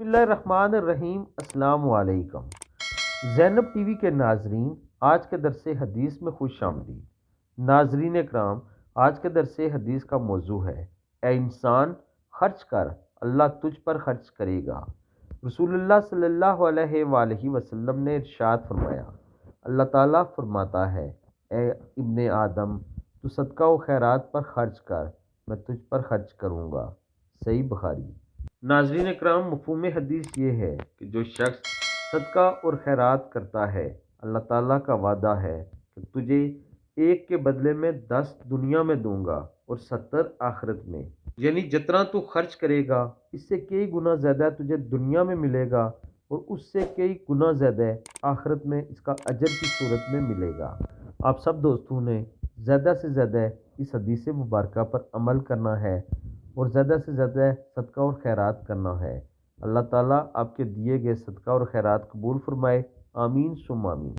बिस्मिल्लाहिर्रहमानिर्रहीम। अस्सलाम वालेकुम। ज़ैनब टीवी के नाजरीन, आज के दरस हदीस में खुश आमदीद। नाजरीन कराम, आज के दरस हदीस का मौजू है, ए इंसान खर्च कर, अल्लाह तुझ पर खर्च करेगा। रसूलुल्लाह सल्लल्लाहु अलैहि वसल्लम ने इरशाद फरमाया, अल्लाह ताला फरमाता है, ए इब्ने आदम, तू सदका व खैरात पर खर्च कर, मैं तुझ पर खर्च करूँगा। सही बुखारी। नाज़रीन इकराम, मफ़हूम हदीस ये है कि जो शख्स सदका और खैरात करता है, अल्लाह ताला का वादा है कि तुझे एक के बदले में 10 दुनिया में दूंगा और 70 आखिरत में। यानी जितना तू खर्च करेगा, इससे कई गुना ज़्यादा तुझे दुनिया में मिलेगा और उससे कई गुना ज़्यादा आखिरत में इसका अजर की सूरत में मिलेगा। आप सब दोस्तों ने ज़्यादा से ज़्यादा इस हदीस मुबारक पर अमल करना है और ज़्यादा से ज़्यादा सदका और खैरात करना है। अल्लाह ताला आपके दिए गए सदका और खैरात कबूल फरमाए। आमीन सुम्मा आमीन।